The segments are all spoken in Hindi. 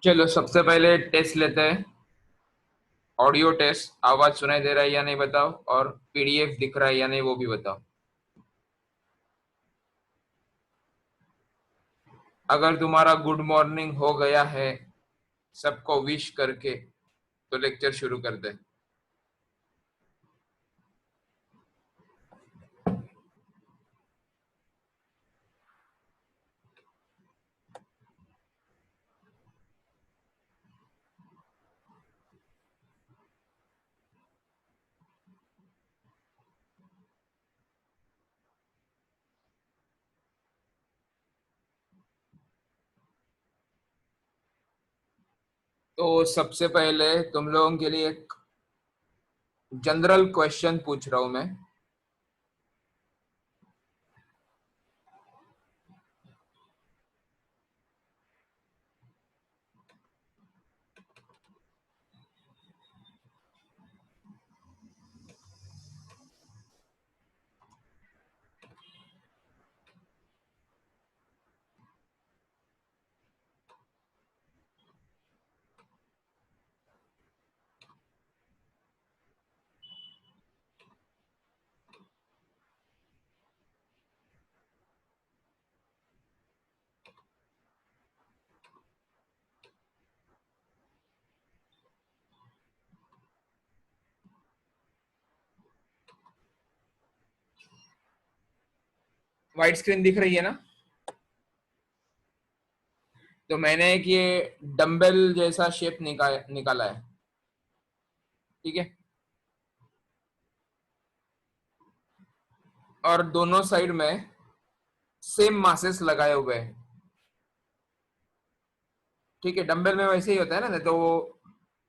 चलो सबसे पहले टेस्ट लेते हैं। ऑडियो टेस्ट, आवाज सुनाई दे रहा है या नहीं बताओ, और पीडीएफ दिख रहा है या नहीं वो भी बताओ। अगर तुम्हारा गुड मॉर्निंग हो गया है सबको विश करके, तो लेक्चर शुरू कर दे। तो सबसे पहले तुम लोगों के लिए एक जनरल क्वेश्चन पूछ रहा हूं मैं। व्हाइट स्क्रीन दिख रही है ना? तो मैंने एक ये डंबल जैसा शेप निकाला है। ठीक है, और दोनों साइड में सेम मासेस लगाए हुए हैं। ठीक है, डंबल में वैसे ही होता है ना, नहीं तो वो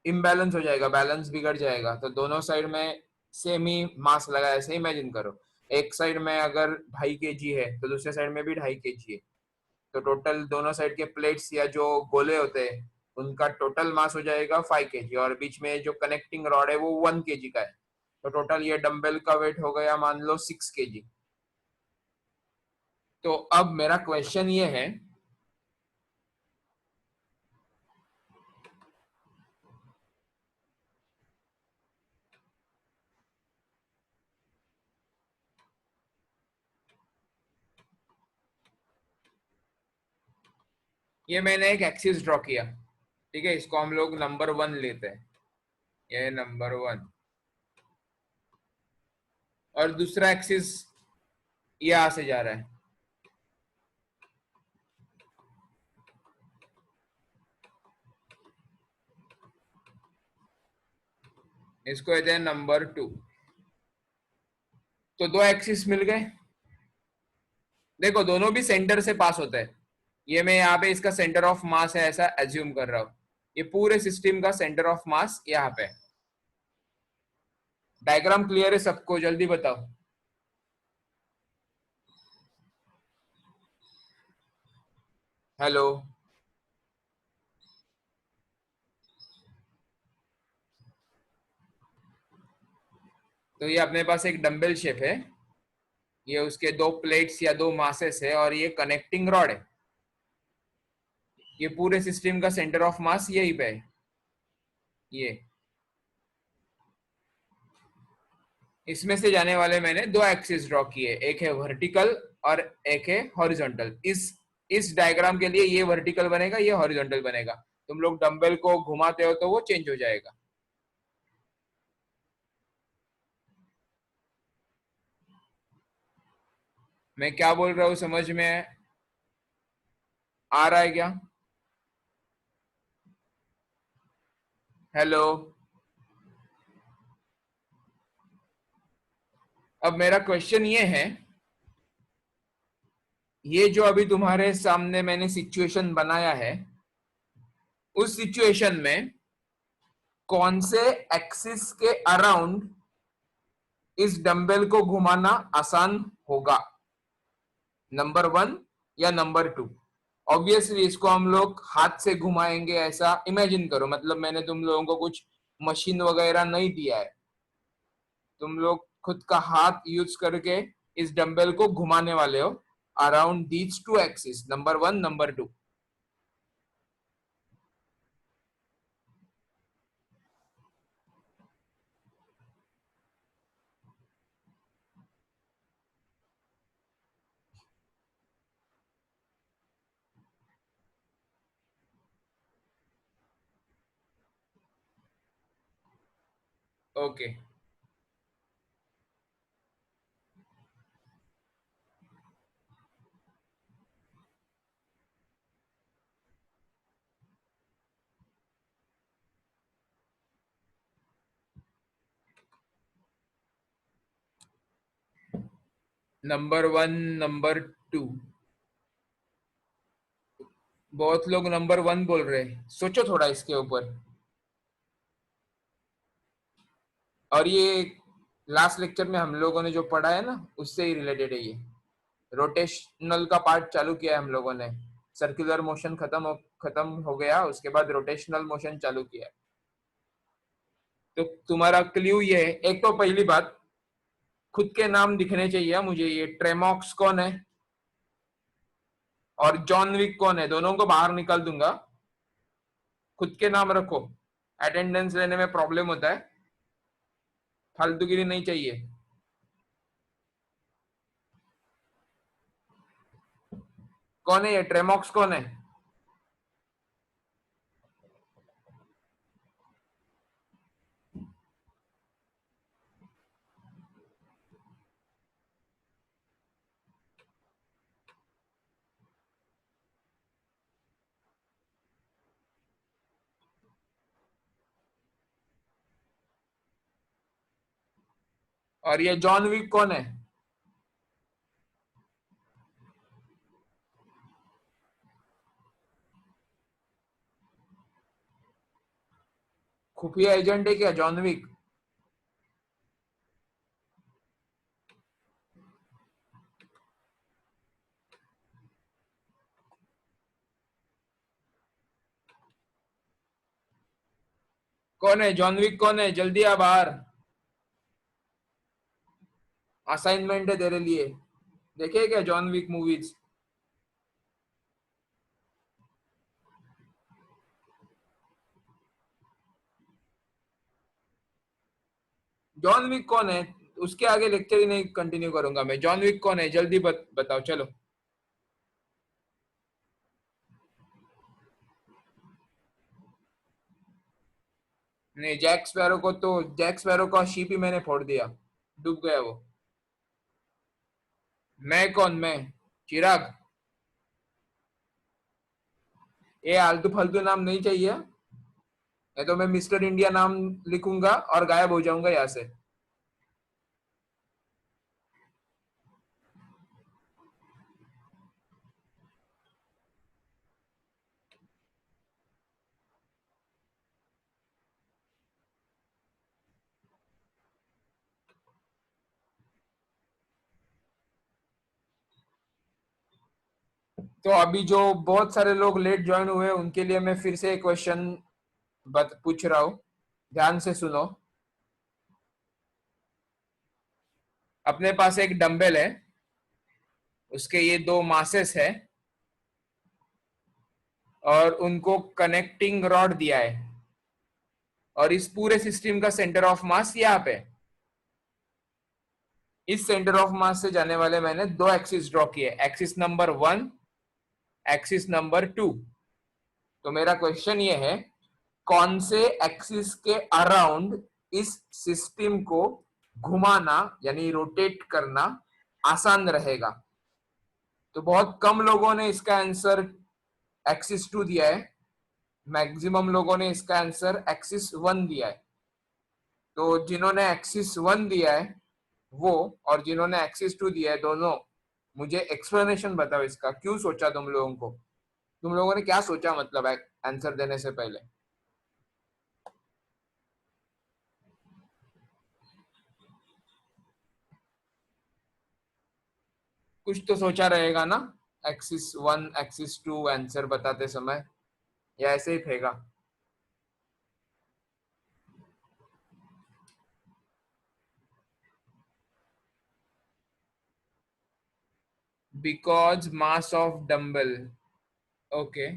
इम्बैलेंस हो जाएगा, बैलेंस बिगड़ जाएगा। तो दोनों साइड में सेम ही मास लगाया, ऐसे इमेजिन करो। एक साइड में अगर 2.5 kg है तो दूसरे साइड में भी 2.5 kg है। तो टोटल दोनों साइड के प्लेट्स या जो गोले होते हैं उनका टोटल मास हो जाएगा 5 kg, और बीच में जो कनेक्टिंग रॉड है वो 1 kg का है। तो टोटल ये डंबल का वेट हो गया मान लो 6 kg। तो अब मेरा क्वेश्चन ये है, ये मैंने एक एक्सिस ड्रॉ किया। ठीक है, इसको हम लोग नंबर 1 लेते हैं। ये नंबर 1, और दूसरा एक्सिस यहाँ से जा रहा है, इसको कहते हैं नंबर 2। तो दो एक्सिस मिल गए। देखो दोनों भी सेंटर से पास होते हैं। ये मैं यहाँ पे इसका सेंटर ऑफ मास है ऐसा एज्यूम कर रहा हूँ। ये पूरे सिस्टम का सेंटर ऑफ मास यहाँ पे है। डायग्राम क्लियर है सबको? जल्दी बताओ। हेलो? तो ये अपने पास एक डंबल शेप है, ये उसके दो प्लेट्स या दो मासेस है, और ये कनेक्टिंग रॉड है। ये पूरे सिस्टम का सेंटर ऑफ मास यही पे है। ये इसमें से जाने वाले मैंने दो एक्सिस ड्रॉ किए, एक है वर्टिकल और एक है हॉरिजॉन्टल। इस डायग्राम के लिए ये वर्टिकल बनेगा, ये हॉरिजॉन्टल बनेगा। तुम लोग डंबल को घुमाते हो तो वो चेंज हो जाएगा। मैं क्या बोल रहा हूँ समझ में आ रहा है क्या? हेलो? अब मेरा क्वेश्चन ये है, ये जो अभी तुम्हारे सामने मैंने सिचुएशन बनाया है, उस सिचुएशन में कौन से एक्सिस के अराउंड इस डंबल को घुमाना आसान होगा? नंबर 1 या नंबर 2? ऑब्वियसली इसको हम लोग हाथ से घुमाएंगे ऐसा इमेजिन करो। मतलब मैंने तुम लोगों को कुछ मशीन वगैरह नहीं दिया है, तुम लोग खुद का हाथ यूज करके इस डंबल को घुमाने वाले हो around these two axis, number 1 number 2। Okay, number 1, number 2, बहुत लोग नंबर 1 बोल रहे हैं, सोचो थोड़ा इसके ऊपर। और ये लास्ट लेक्चर में हम लोगों ने जो पढ़ा है ना, उससे ही रिलेटेड है ये। रोटेशनल का पार्ट चालू किया है हम लोगों ने, सर्कुलर मोशन खत्म हो गया, उसके बाद रोटेशनल मोशन चालू किया है। तो तुम्हारा क्ल्यू ये है, एक तो पहली बात, खुद के नाम दिखने चाहिए मुझे। ये ट्रेमॉक्स कौन है और जॉन विक कौन है, दोनों को बाहर निकाल दूंगा। खुद के नाम रखो, अटेंडेंस लेने में प्रॉब्लम होता है, फालतूगिरी नहीं चाहिए। कौन है ये ट्रेमॉक्स, कौन है? और ये जॉन विक कौन है? खुफिया एजेंट है क्या जॉन विक? कौन है जॉन विक, कौन है? जल्दी आ बाहर, असाइनमेंट है तेरे लिए। देखे क्या John Wick movies? John Wick कौन है? उसके आगे लेक्चर ही नहीं कंटिन्यू करूंगा मैं। जॉन विक कौन है, जल्दी बताओ चलो। नहीं, जैक स्पैरो को तो, जैक स्पैरो का शिप ही मैंने फोड़ दिया, डूब गया वो। मैं कौन, मैं चिराग? ये आलतू फालतू नाम नहीं चाहिए, नहीं तो मैं मिस्टर इंडिया नाम लिखूंगा और गायब हो जाऊंगा यहाँ से। तो अभी जो बहुत सारे लोग लेट ज्वाइन हुए उनके लिए मैं फिर से क्वेश्चन पूछ रहा हूँ, ध्यान से सुनो। अपने पास एक डंबल है, उसके ये दो मासेस है और उनको कनेक्टिंग रॉड दिया है, और इस पूरे सिस्टम का सेंटर ऑफ मास यहाँ पे। इस सेंटर ऑफ मास से जाने वाले मैंने दो एक्सिस ड्रॉ किए, एक्सिस नंबर 1, एक्सिस नंबर 2। तो मेरा क्वेश्चन ये है, कौन से एक्सिस के अराउंड इस सिस्टम को घुमाना यानी रोटेट करना आसान रहेगा? तो बहुत कम लोगों ने इसका आंसर एक्सिस 2 दिया है, मैक्सिमम लोगों ने इसका आंसर एक्सिस 1 दिया है। तो जिन्होंने एक्सिस 1 दिया है वो, और जिन्होंने एक्सिस 2 दिया है, दोनों मुझे एक्सप्लेनेशन बताओ इसका, क्यों सोचा तुम लोगों को, तुम लोगों ने क्या सोचा, मतलब आंसर देने से पहले कुछ तो सोचा रहेगा ना, एक्सिस 1 एक्सिस 2 आंसर बताते समय, या ऐसे ही फेंका? Because mass of dumbbell. Okay,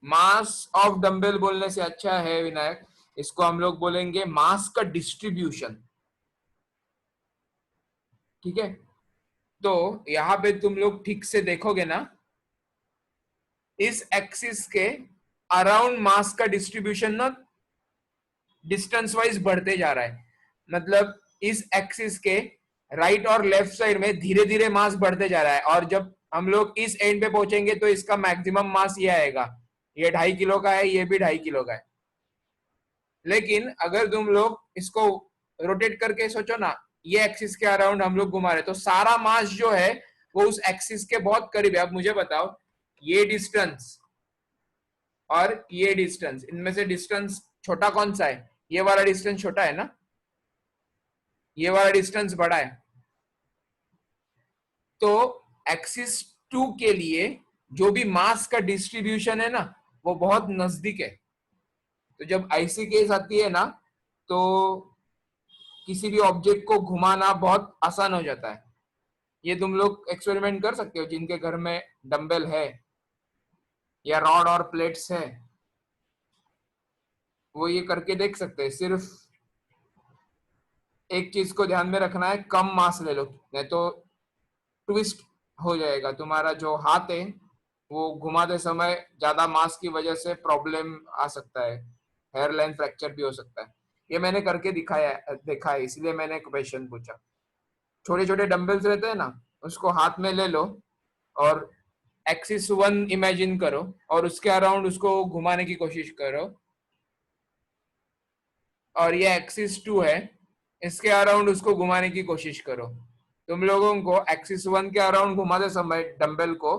mass of dumbbell बोलने से अच्छा है विनायक, इसको हम लोग बोलेंगे मास का डिस्ट्रीब्यूशन। ठीक है, तो यहाँ पे तुम लोग ठीक से देखोगे ना, इस एक्सिस के अराउंड मास का डिस्ट्रीब्यूशन ना डिस्टेंस वाइज बढ़ते जा रहा है, मतलब इस एक्सिस के राइट और लेफ्ट साइड में धीरे धीरे मास बढ़ते जा रहा है, और जब हम लोग इस एंड पे पहुंचेंगे तो इसका मैक्सिमम मास ये आएगा, ये 2.5 किलो का है, ये भी 2.5 किलो का है। लेकिन अगर तुम लोग इसको रोटेट करके सोचो ना, ये एक्सिस के अराउंड हम लोग घुमा रहे, तो सारा मास जो है वो उस एक्सिस के बहुत करीब है। अब मुझे बताओ, ये डिस्टेंस और ये डिस्टेंस, इनमें से डिस्टेंस छोटा कौन सा है? ये वाला डिस्टेंस छोटा है ना, ये वाला डिस्टेंस बड़ा है। तो एक्सिस 2 के लिए जो भी मास का डिस्ट्रीब्यूशन है ना, वो बहुत नजदीक है। तो जब ऐसी केस आती है ना, तो किसी भी ऑब्जेक्ट को घुमाना बहुत आसान हो जाता है। ये तुम लोग एक्सपेरिमेंट कर सकते हो, जिनके घर में डंबल है या रॉड और प्लेट्स है, वो ये करके देख सकते हैं। सिर्फ एक चीज को ध्यान में रखना है, कम मास ले लो, नहीं तो ट्विस्ट हो जाएगा तुम्हारा जो हाथ है, वो घुमाते समय ज्यादा मास की वजह से प्रॉब्लम आ सकता है, हेयर लाइन फ्रैक्चर भी हो सकता है। ये मैंने करके दिखाया देखा है, इसलिए मैंने क्वेश्चन पूछा। छोटे छोटे डंबल्स रहते हैं ना, उसको हाथ में ले लो और एक्सिस 1 इमेजिन करो और उसके अराउंड उसको घुमाने की कोशिश करो, और ये एक्सिस 2 है, इसके अराउंड उसको घुमाने की कोशिश करो। तुम लोगों को एक्सिस 1 के अराउंड घुमाते समय डंबल को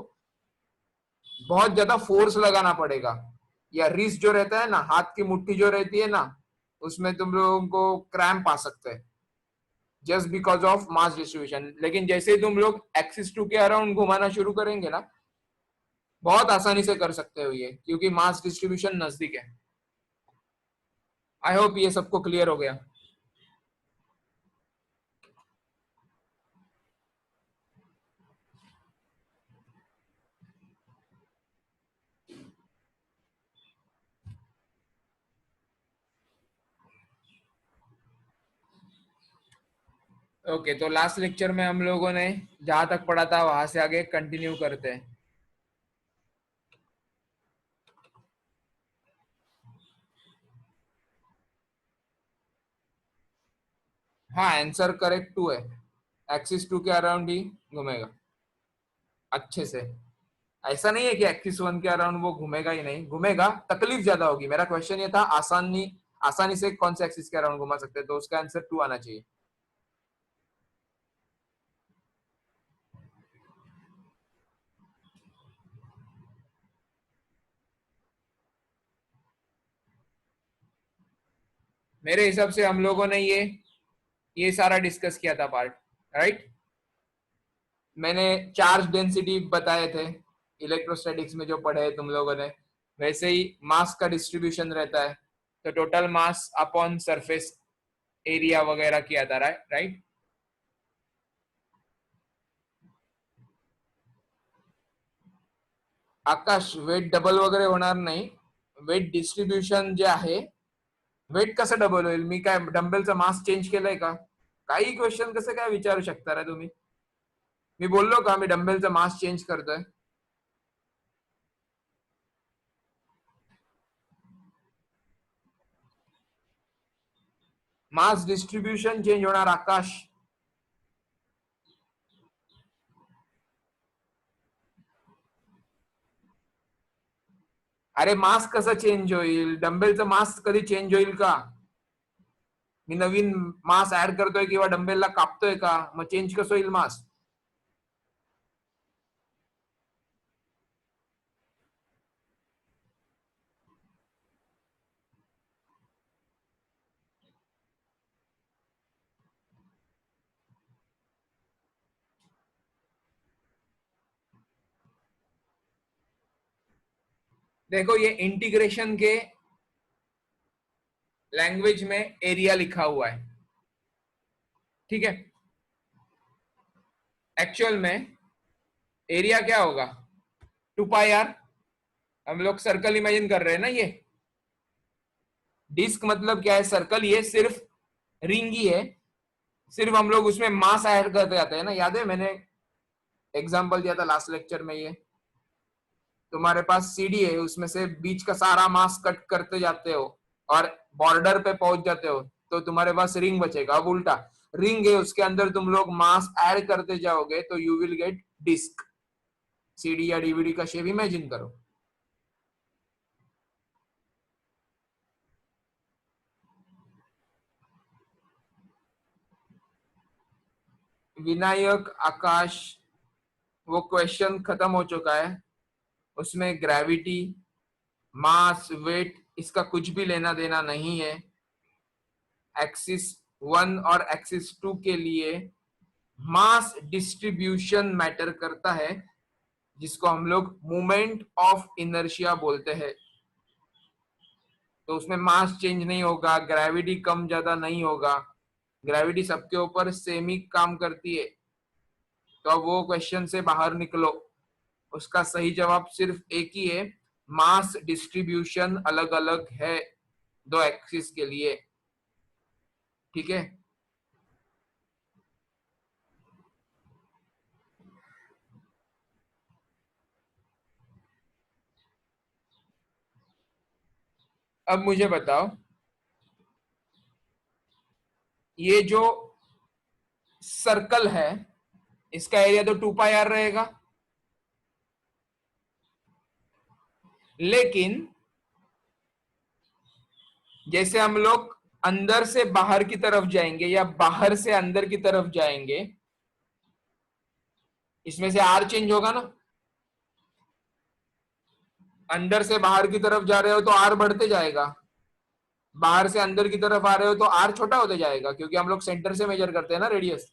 बहुत ज्यादा फोर्स लगाना पड़ेगा, या रिस्ट जो रहता है ना, हाथ की मुट्ठी जो रहती है ना, उसमें तुम लोगों को क्रैम्प आ सकते हैं, just because of mass distribution. लेकिन जैसे ही तुम लोग एक्सिस 2 के अराउंड घुमाना शुरू करेंगे ना, बहुत आसानी से कर सकते हो ये, क्योंकि मास डिस्ट्रीब्यूशन नजदीक है। आई होप ये सबको क्लियर हो गया। ओके, तो लास्ट लेक्चर में हम लोगों ने जहां तक पढ़ा था वहां से आगे कंटिन्यू करते हैं। हाँ, आंसर करेक्ट 2 है, एक्सिस 2 के अराउंड ही घूमेगा अच्छे से। ऐसा नहीं है कि एक्सिस 1 के अराउंड वो घूमेगा ही नहीं, घूमेगा, तकलीफ ज्यादा होगी। मेरा क्वेश्चन ये था, आसानी से कौन से एक्सिस के अराउंड घुमा सकते हैं, तो उसका आंसर 2 आना चाहिए। मेरे हिसाब से हम लोगों ने ये सारा डिस्कस किया था पार्ट, राइट। मैंने चार्ज डेंसिटी बताए थे इलेक्ट्रोस्टैटिक्स में जो पढ़े तुम लोगों ने, वैसे ही मास का डिस्ट्रीब्यूशन रहता है, तो total mass upon surface area वगैरह किया था, राइट। आकाश, वेट डबल वगैरे होणार नाही, वेट डिस्ट्रीब्युशन जे आहे, वेट कसं डबल होईल? मी काय डंबेलचं मास चेंज केलंय का? काही क्वेश्चन कसं काय विचारू शकता रे तुम्ही? मी बोललो का मी डंबेलचं मास चेंज करतोय? मास डिस्ट्रीब्यूशन चेंज होणार आकाश। अरे मास कसं चेंज होईल? डंबेलचं मास कधी चेंज होईल का? मी नवीन मास ऍड करतोय किंवा डंबेलला कापतोय का? मग चेंज कसं होईल मास? देखो, ये इंटीग्रेशन के लैंग्वेज में एरिया लिखा हुआ है, ठीक है। एक्चुअल में एरिया क्या होगा? 2 पाई आर। हम लोग सर्कल इमेजिन कर रहे हैं ना, ये डिस्क मतलब क्या है? सर्कल। ये सिर्फ रिंग ही है, सिर्फ हम लोग उसमें मास ऐड करते जाते हैं ना। याद है मैंने एग्जांपल दिया था लास्ट लेक्चर में, ये तुम्हारे पास सीडी है, उसमें से बीच का सारा मास कट करते जाते हो, और बॉर्डर पे पहुंच जाते हो तो तुम्हारे पास रिंग बचेगा। अब उल्टा, रिंग है उसके अंदर तुम लोग मास ऐड करते जाओगे तो you will get disc. CD या डीवीडी का शेप इमेजिन करो। विनायक, आकाश, वो क्वेश्चन खत्म हो चुका है। उसमें ग्रेविटी, मास, वेट इसका कुछ भी लेना देना नहीं है। एक्सिस 1 और एक्सिस 2 के लिए मास डिस्ट्रीब्यूशन मैटर करता है, जिसको हम लोग मोमेंट ऑफ इनर्शिया बोलते हैं। तो उसमें मास चेंज नहीं होगा, ग्रेविटी कम ज्यादा नहीं होगा, ग्रेविटी सबके ऊपर सेम ही काम करती है। तो अब वो क्वेश्चन से बाहर निकलो। उसका सही जवाब सिर्फ एक ही है, मास डिस्ट्रीब्यूशन अलग अलग है दो एक्सिस के लिए। ठीक है। अब मुझे बताओ, ये जो सर्कल है इसका एरिया तो 2πr रहेगा, लेकिन जैसे हम लोग अंदर से बाहर की तरफ जाएंगे या बाहर से अंदर की तरफ जाएंगे, इसमें से आर चेंज होगा ना। अंदर से बाहर की तरफ जा रहे हो तो आर बढ़ते जाएगा, बाहर से अंदर की तरफ आ रहे हो तो आर छोटा होते जाएगा, क्योंकि हम लोग सेंटर से मेजर करते हैं ना रेडियस।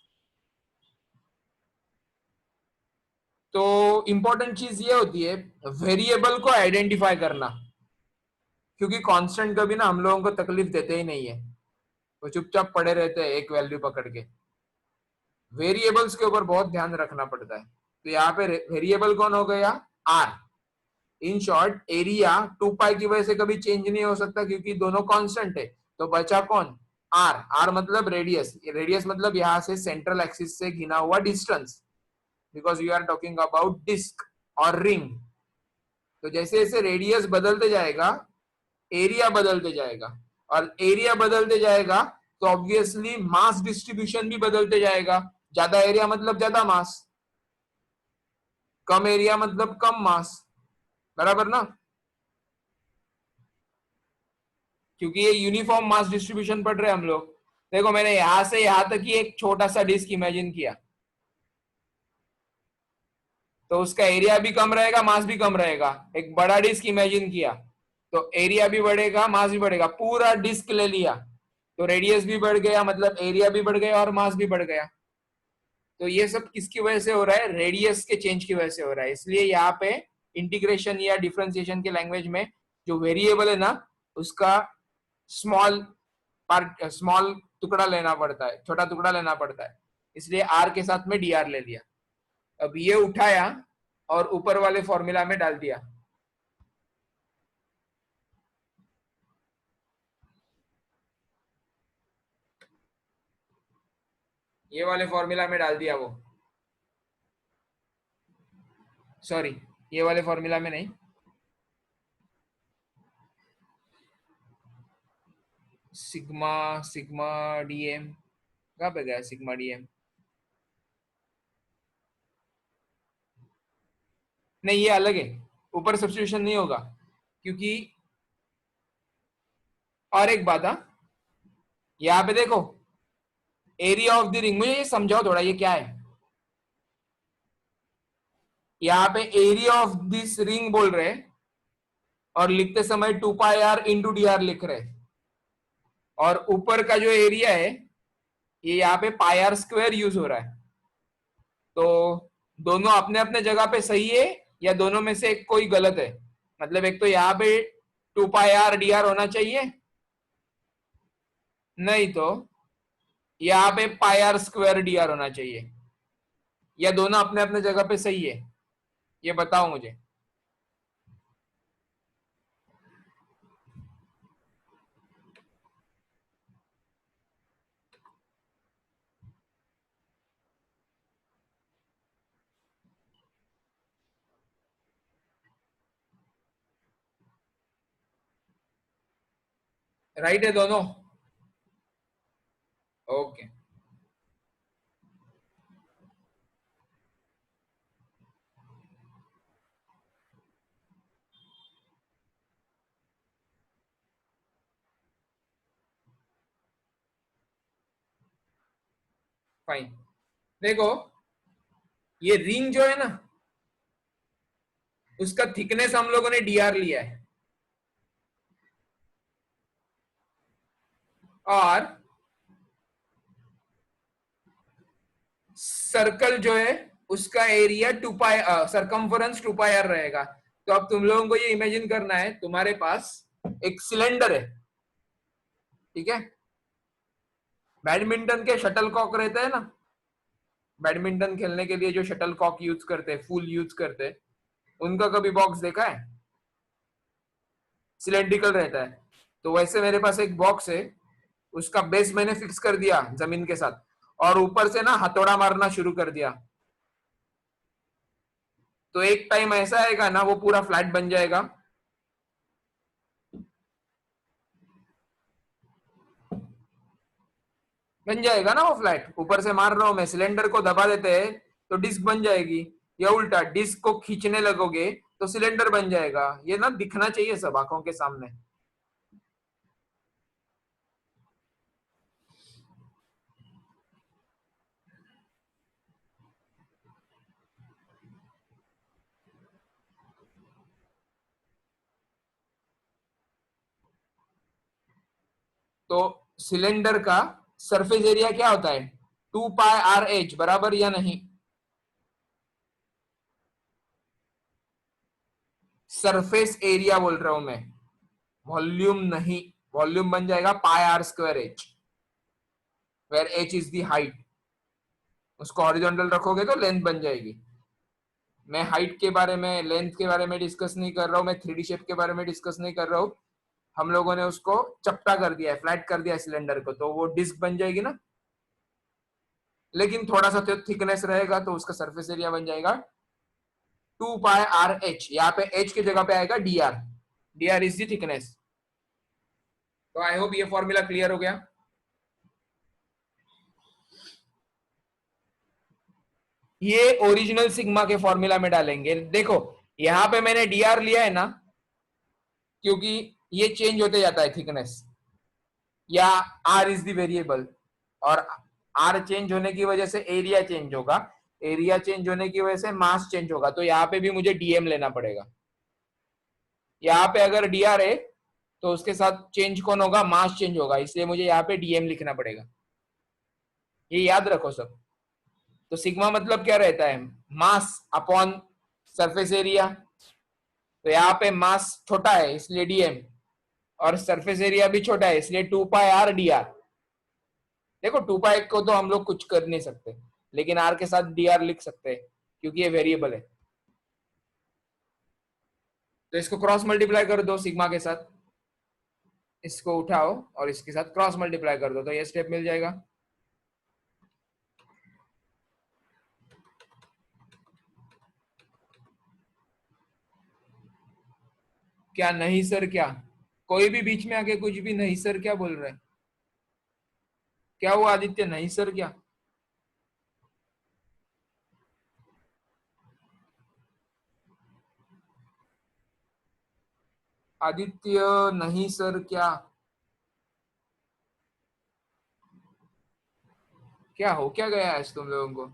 तो इंपॉर्टेंट चीज ये होती है वेरिएबल को आइडेंटिफाई करना, क्योंकि कांस्टेंट कभी ना हम लोगों को तकलीफ देते ही नहीं है, वो चुपचाप पड़े रहते हैं एक वैल्यू पकड़ के। वेरिएबल्स के ऊपर बहुत ध्यान रखना पड़ता है। तो यहाँ पे वेरिएबल कौन हो गया, आर। इन शॉर्ट एरिया 2π की वजह से कभी चेंज नहीं हो सकता, क्योंकि दोनों कांस्टेंट है। तो बचा कौन, आर। आर मतलब रेडियस, रेडियस मतलब यहाँ से सेंट्रल एक्सिस से घिना हुआ distance, because you are talking about disc और रिंग। तो जैसे जैसे रेडियस बदलते जाएगा एरिया बदलते जाएगा, और एरिया बदलते जाएगा तो ऑब्वियसली मास डिस्ट्रीब्यूशन भी बदलते जाएगा। ज्यादा एरिया मतलब ज्यादा मास, कम एरिया मतलब कम मास, बराबर ना। क्योंकि ये यूनिफॉर्म मास डिस्ट्रीब्यूशन पढ़ रहे हैं हम लोग। देखो मैंने यहां से यहां तक ही एक छोटा सा डिस्क इमेजिन किया, तो उसका एरिया भी कम रहेगा, मास भी कम रहेगा। एक बड़ा डिस्क इमेजिन किया तो एरिया भी बढ़ेगा, मास भी बढ़ेगा। पूरा डिस्क ले लिया तो रेडियस भी बढ़ गया, मतलब एरिया भी बढ़ गया और मास भी बढ़ गया। तो ये सब किसकी वजह से हो रहा है, रेडियस के चेंज की वजह से हो रहा है। इसलिए यहाँ पे इंटीग्रेशन या डिफरेंशिएशन के लैंग्वेज में जो वेरिएबल है ना, उसका स्मॉल पार्ट, स्मॉल टुकड़ा लेना पड़ता है, छोटा टुकड़ा लेना पड़ता है। इसलिए आर के साथ में डी आर ले लिया। अब ये उठाया और ऊपर वाले फॉर्मूला में डाल दिया। ये वाले फॉर्मूला में डाल दिया वो, सॉरी ये वाले फॉर्मूला में नहीं, सिग्मा सिग्मा डीएम कहाँ पे गया, सिग्मा डीएम नहीं, ये अलग है, ऊपर सब्स्टिट्यूशन नहीं होगा। क्योंकि और एक बात, हाँ यहाँ पे देखो एरिया ऑफ द रिंग, मुझे ये समझाओ थोड़ा ये क्या है। यहाँ पे एरिया ऑफ दिस रिंग बोल रहे हैं और लिखते समय 2πr इंटू डी आर लिख रहे हैं, और ऊपर का जो एरिया है ये यहाँ पे पाई स्क्वायर यूज हो रहा है। तो दोनों अपने अपने जगह पे सही है या दोनों में से एक कोई गलत है। मतलब एक तो यहाँ पे 2πr dr होना चाहिए, नहीं तो यहाँ पे पाई स्क्वायर dr होना चाहिए, या दोनों अपने अपने जगह पे सही है, ये बताओ मुझे। राइट है दोनों? Okay fine. देखो ये रिंग जो है ना, उसका थिकनेस हम लोगों ने डीआर लिया है, और सर्कल जो है उसका area 2 pi, circumference 2 pi R रहेगा। तो अब तुम लोगों को ये इमेजिन करना है, तुम्हारे पास एक सिलेंडर है, ठीक है? बैडमिंटन के शटल कॉक रहते हैं ना, बैडमिंटन खेलने के लिए जो शटल कॉक यूज करते हैं, फुल यूज करते हैं, उनका कभी बॉक्स देखा है? सिलेंड्रिकल रहता है। तो वैसे मेरे पास एक बॉक्स है, उसका बेस मैंने फिक्स कर दिया जमीन के साथ, और ऊपर से ना हथौड़ा मारना शुरू कर दिया। तो एक टाइम ऐसा आएगा ना, वो पूरा फ्लैट बन जाएगा। बन जाएगा ना वो फ्लैट, ऊपर से मार रहा हूं मैं, सिलेंडर को दबा देते हैं तो डिस्क बन जाएगी, या उल्टा डिस्क को खींचने लगोगे तो सिलेंडर बन जाएगा। ये ना दिखना चाहिए सब आंखों के सामने। तो सिलेंडर का सरफेस एरिया क्या होता है? 2 पाई आर एच, बराबर या नहीं? सरफेस एरिया बोल रहा हूं मैं, वॉल्यूम नहीं। वॉल्यूम बन जाएगा pi are square H, where H is the height. उसको हॉरिजॉन्टल रखोगे तो लेंथ बन जाएगी। मैं हाइट के बारे में, लेंथ के बारे में डिस्कस नहीं कर रहा हूं, मैं 3D शेप के बारे में डिस्कस नहीं कर रहा हूं। हम लोगों ने उसको चपटा कर दिया है, फ्लैट कर दिया है सिलेंडर को, तो वो डिस्क बन जाएगी ना। लेकिन थोड़ा सा तो थिकनेस रहेगा, तो उसका सरफेस एरिया बन जाएगा 2 पाई आर एच। यहाँ पे एच की जगह पे आएगा D R. D are is the thickness. तो आई होप ये फॉर्मूला क्लियर हो गया। ये ओरिजिनल सिग्मा के फॉर्मूला में डालेंगे। देखो यहाँ पे मैंने डी आर लिया है ना, क्योंकि ये चेंज होते जाता है थिकनेस, या आर इज द वेरिएबल, और आर चेंज होने की वजह से एरिया चेंज होगा, एरिया चेंज होने की वजह से मास चेंज होगा। तो यहाँ पे भी मुझे डीएम लेना पड़ेगा। यहाँ पे अगर डी आर है तो उसके साथ चेंज कौन होगा? मास चेंज होगा, इसलिए मुझे यहाँ पे डीएम लिखना पड़ेगा। ये याद रखो सब। तो सिग्मा मतलब क्या रहता है? Mass upon surface area. तो यहाँ पे मास छोटा है इसलिए डीएम, और सरफेस एरिया भी छोटा है इसलिए 2 पाई आर डी आर। देखो 2 पाई को तो हम लोग कुछ कर नहीं सकते, लेकिन आर के साथ डी आर लिख सकते हैं क्योंकि ये वेरिएबल है। तो इसको क्रॉस मल्टीप्लाई कर दो सिग्मा के साथ, इसको उठाओ और इसके साथ क्रॉस मल्टीप्लाई कर दो, तो ये स्टेप मिल जाएगा। क्या नहीं सर? क्या कोई भी बीच में आके कुछ भी नहीं सर क्या बोल रहा है? क्या हुआ आदित्य, नहीं सर क्या? आदित्य नहीं सर क्या? क्या हो क्या गया आज तुम लोगों को?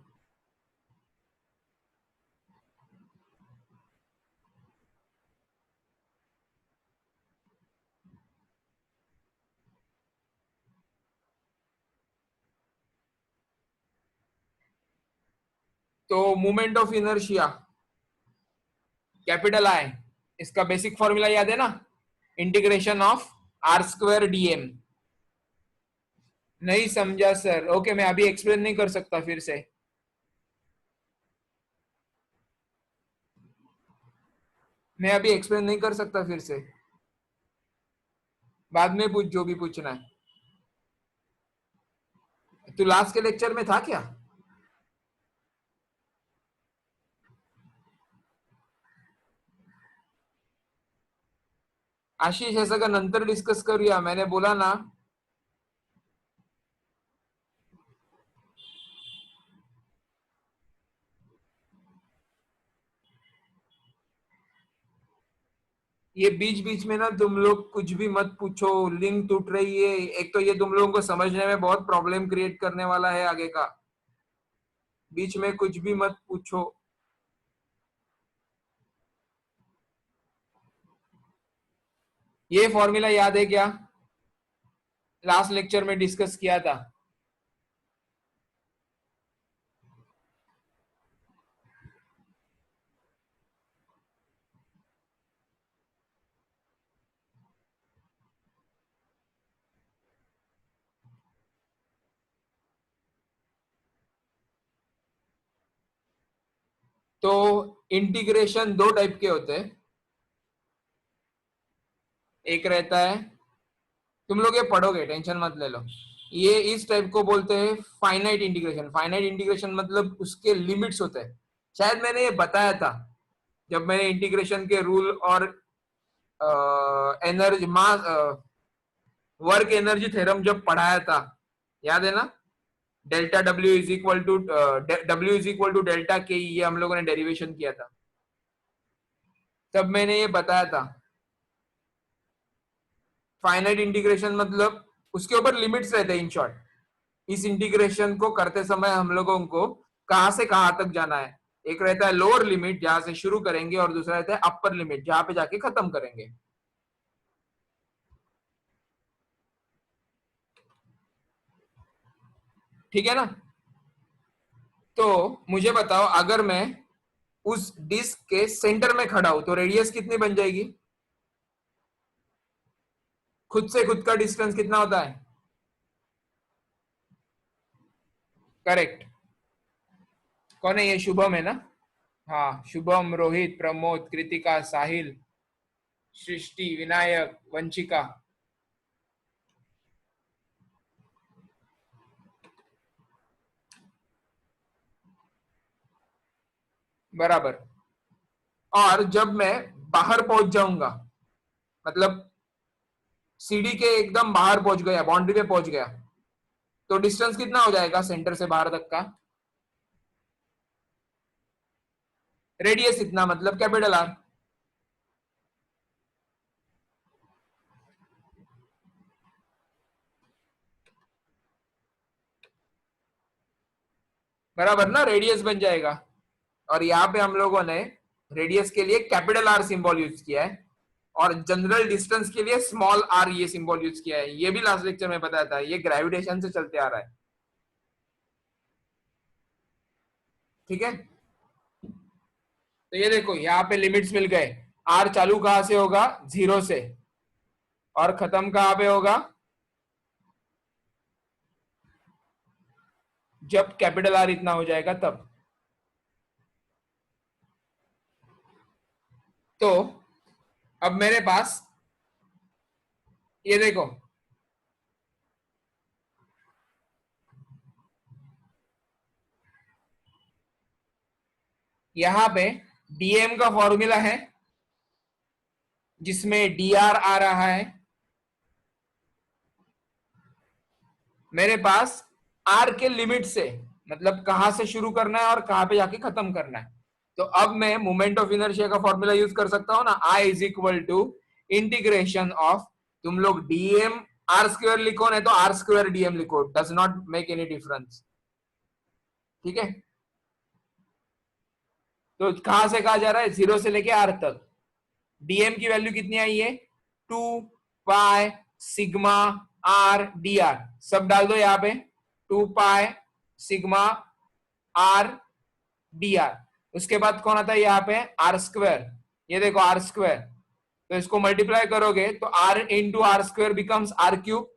तो moment of inertia capital I, इसका बेसिक फॉर्मूला याद है ना? Integration of R square DM. नहीं समझा सर? ओके, मैं अभी एक्सप्लेन नहीं कर सकता फिर से। मैं अभी एक्सप्लेन नहीं कर सकता फिर से, बाद में पूछ जो भी पूछना है। तू लास्ट के लेक्चर में था क्या? आशिष हे सगळं नंतर डिस्कस करूया, मैंने बोला ना. ये बीच बीच में ना तुम लोग कुछ भी मत पूछो, लिंक टूट रही है, एक तो ये तुम लोगों को समझने में बहुत प्रॉब्लम क्रिएट करने वाला है आगे का. बीच में कुछ भी मत पूछो. ये फॉर्मूला याद है क्या? लास्ट लेक्चर में डिस्कस किया था. तो इंटीग्रेशन दो टाइप के होते हैं. एक रहता है, तुम लोग ये पढ़ोगे, टेंशन मत ले लो. ये इस टाइप को बोलते हैं फाइनाइट इंटीग्रेशन. फाइनाइट इंटीग्रेशन मतलब उसके लिमिट्स होते हैं. शायद मैंने ये बताया था जब मैंने इंटीग्रेशन के रूल और energy mass work energy theorem जब पढ़ाया था, याद है ना? Delta W is equal to delta K, ये हम लोगों ने डेरिवेशन किया था. तब मैंने ये बताया था फाइनाइट इंटीग्रेशन मतलब उसके ऊपर लिमिट्स रहते हैं. इन शॉर्ट, इस इंटीग्रेशन को करते समय हम लोगों को कहां से कहां तक जाना है. एक रहता है लोअर लिमिट जहां से शुरू करेंगे, और दूसरा रहता है अपर लिमिट जहां पे जाके खत्म करेंगे. ठीक है ना? तो मुझे बताओ, अगर मैं उस डिस्क के सेंटर में खड़ा हूं तो रेडियस कितनी बन जाएगी? खुद से खुद का डिस्टेंस कितना होता है? करेक्ट. कौन है ये? शुभम है ना? हाँ, शुभम, रोहित, प्रमोद, कृतिका, साहिल, सृष्टि, विनायक, वंशिका. बराबर. और जब मैं बाहर पहुंच जाऊंगा, मतलब सीढ़ी के एकदम बाहर पहुंच गया, बाउंड्री पे पहुंच गया, तो डिस्टेंस कितना हो जाएगा सेंटर से बाहर तक का? रेडियस इतना, मतलब कैपिटल आर. बराबर ना? रेडियस बन जाएगा. और यहाँ पे हम लोगों ने रेडियस के लिए कैपिटल आर सिंबल यूज किया है, और जनरल डिस्टेंस के लिए स्मॉल आर ये सिंबल यूज किया है. ये भी लास्ट लेक्चर में बताया था, ये ग्रेविटेशन से चलते आ रहा है. ठीक है? तो ये देखो, यहाँ पे लिमिट्स मिल गए. आर चालू कहां से होगा? 0 से. और खत्म कहां पे होगा? जब कैपिटल आर इतना हो जाएगा तब. तो अब मेरे पास ये देखो, यहां पे डीएम का फॉर्मूला है जिसमें डीआर आ रहा है. मेरे पास आर के लिमिट से, मतलब कहां से शुरू करना है और कहां पे जाके खत्म करना है. तो अब मैं मोमेंट ऑफ इनर्शिया का फॉर्मूला यूज कर सकता हूं ना. I is equal to integration of, तुम लोग डीएम आर स्क्वायर लिखो, नहीं तो आर स्क्वायर डीएम लिखो, does not make any difference. ठीक है? तो कहां से कहा जा रहा है? 0 से लेके आर तक. डीएम की वैल्यू कितनी आई है? 2 pi sigma r d r. सब डाल दो यहाँ पे. 2 pi sigma r d r. उसके बाद कौन आता है यहाँ पे? R square. ये देखो आर स्क्वायर, तो इसको मल्टीप्लाई करोगे तो r into r square becomes r cube.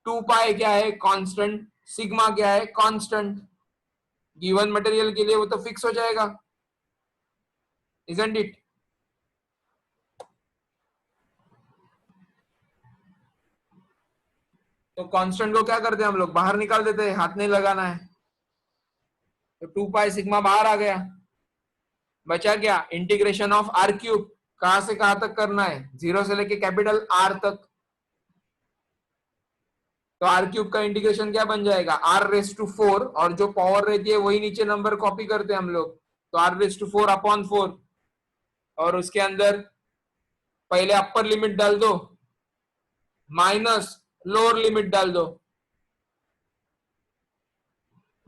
2 pi क्या है? कांस्टेंट. सिग्मा क्या है? कांस्टेंट. गिवन मटेरियल के लिए वो तो फिक्स हो जाएगा, इजंट इट? तो कांस्टेंट को क्या करते हैं हम लोग? बाहर निकाल देते हैं, हाथ नहीं लगाना है. तो 2 पाई सिग्मा बाहर आ गया. बचा क्या? Integration of r cube. कहां से कहां तक करना है? 0 से लेके कैपिटल आर तक। तो आर क्यूब का इंटीग्रेशन क्या बन जाएगा? आर रेस टू 4, और जो पावर रहती है वही नीचे नंबर कॉपी करते हैं हम लोग, तो आर रेस टू 4 अपॉन 4, और उसके अंदर पहले अपर लिमिट डाल दो माइनस लोअर लिमिट डाल दो,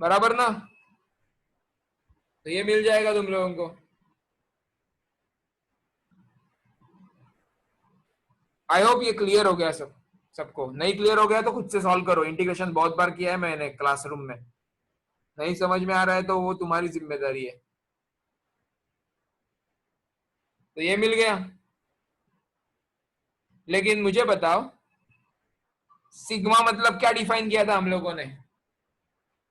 बराबर ना? तो ये मिल जाएगा तुम लोगों को। आई होप ये क्लियर हो गया सबको। नहीं क्लियर हो गया तो खुद से सॉल्व करो, इंटीग्रेशन बहुत बार किया है मैंने क्लासरूम में। नहीं समझ में आ रहा है तो वो तुम्हारी जिम्मेदारी है। तो ये मिल गया। लेकिन मुझे बताओ, सिग्मा मतलब क्या डिफाइन किया था हम लोगों ने?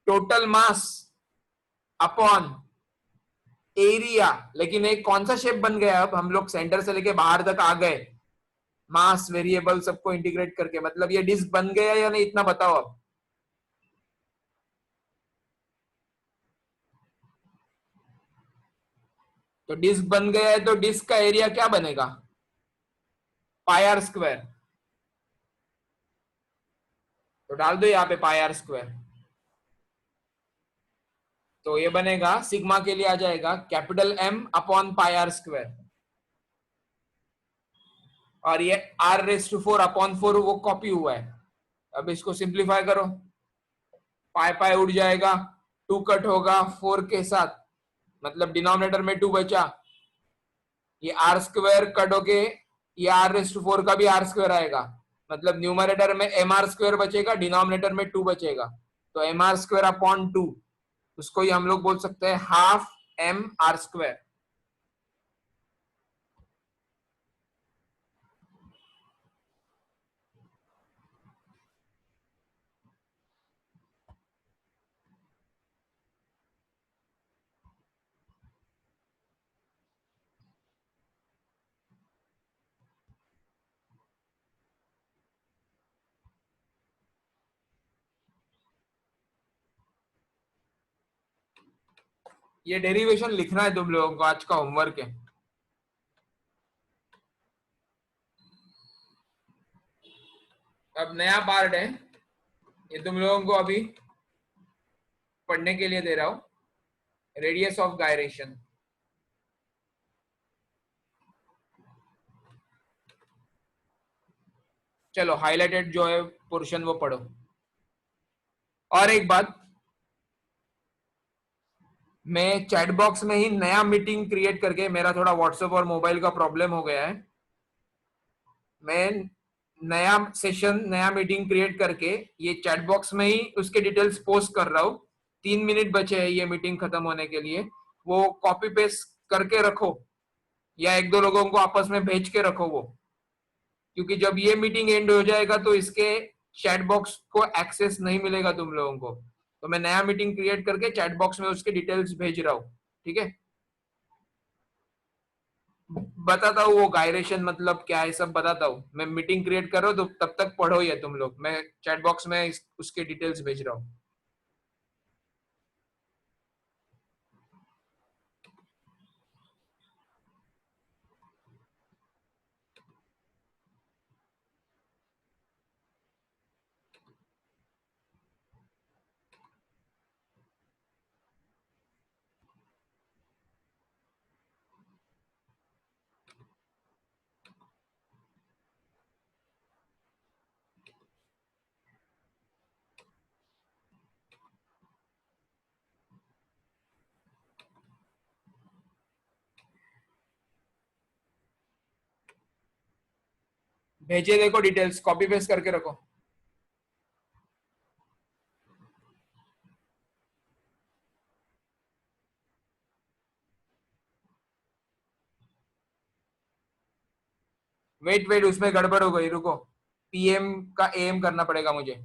Total mass upon area. लेकिन एक कौन सा शेप बन गया? अब हम लोग सेंटर से लेके बाहर तक आ गए, मास वेरिएबल सबको इंटीग्रेट करके, मतलब ये डिस्क बन गया या नहीं, इतना बताओ अब। तो डिस्क बन गया है तो डिस्क का एरिया क्या बनेगा? पाई आर स्क्वायर। तो डाल दो यहाँ पे पाई आर स्क्वायर। तो ये बनेगा, सिग्मा के लिए आ जाएगा capital M upon pi are square, और ये आर रेस टू 4 अपॉन 4 वो कॉपी हुआ है। अब इसको सिंप्लीफाई करो, पाई पाई उड़ जाएगा, 2 कट होगा 4 के साथ, मतलब डिनोमिनेटर में 2 बचा, ये आर स्क्वायर कट होके ये आर रेस टू 4 का भी आर स्क्वायर आएगा, मतलब न्यूमरेटर में एम आर स्क्वायर बचेगा, डिनोमिनेटर में 2 बचेगा, तो एम आर स्क्वायर अपॉन 2, उसको ही हम लोग बोल सकते हैं हाफ एम आर स्क्वायर। ये डेरिवेशन लिखना है तुम लोगों को, आज का होमवर्क है। अब नया पार्ट है, ये तुम लोगों को अभी पढ़ने के लिए दे रहा हूं, रेडियस ऑफ गायरेशन। चलो हाईलाइटेड जो है पोर्शन वो पढ़ो। और एक बात, मैं चैट बॉक्स में ही नया मीटिंग क्रिएट करके, मेरा थोड़ा व्हाट्सएप और मोबाइल का प्रॉब्लम हो गया है, मैं नया सेशन नया मीटिंग क्रिएट करके ये चैट बॉक्स में ही उसके डिटेल्स पोस्ट कर रहा हूँ। 3 मिनट बचे हैं ये मीटिंग खत्म होने के लिए, वो कॉपी पेस्ट करके रखो, या एक दो लोगों को आपस में भेज के रखो वो, क्योंकि जब ये मीटिंग एंड हो जाएगा तो इसके चैट बॉक्स को एक्सेस नहीं मिलेगा तुम लोगों को। तो मैं नया मीटिंग क्रिएट करके चैट बॉक्स में उसके डिटेल्स भेज रहा हूँ, ठीक है? बताता हूँ वो गायरेशन मतलब क्या है, सब बताता हूँ। मैं मीटिंग क्रिएट कर रहा हूँ तो तब तक पढ़ो ये तुम लोग, मैं चैट बॉक्स में उसके डिटेल्स भेज रहा हूँ। भेजे देखो डिटेल्स, कॉपी पेस्ट करके रखो। वेट वेट, उसमें गड़बड़ हो गई, रुको। पीएम का एम करना पड़ेगा मुझे।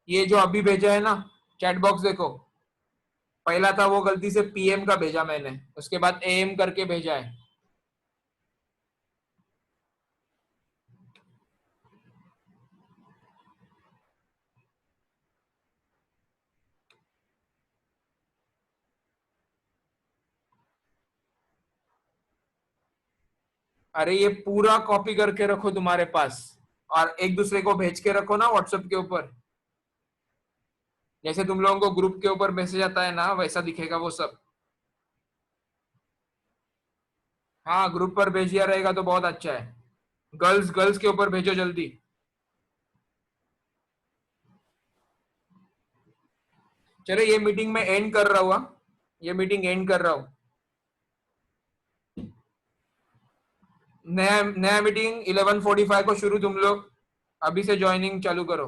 ये जो अभी भेजा है ना चैट बॉक्स देखो, पहला था वो गलती से पीएम का भेजा मैंने, उसके बाद एएम करके भेजा है। अरे ये पूरा कॉपी करके रखो तुम्हारे पास और एक दूसरे को भेज के रखो ना व्हाट्सएप के ऊपर। जैसे तुम लोगों को ग्रुप के ऊपर मैसेज आता है ना, वैसा दिखेगा वो सब। हाँ ग्रुप पर भेज दिया रहेगा तो बहुत अच्छा है। गर्ल्स गर्ल्स के ऊपर भेजो जल्दी। चलो ये मीटिंग में एंड कर रहा हूँ हाँ? ये मीटिंग एंड कर रहा हूँ। नया नया मीटिंग 11:45 को शुरू, तुम लोग अभी से ज्वाइनिंग चालू करो।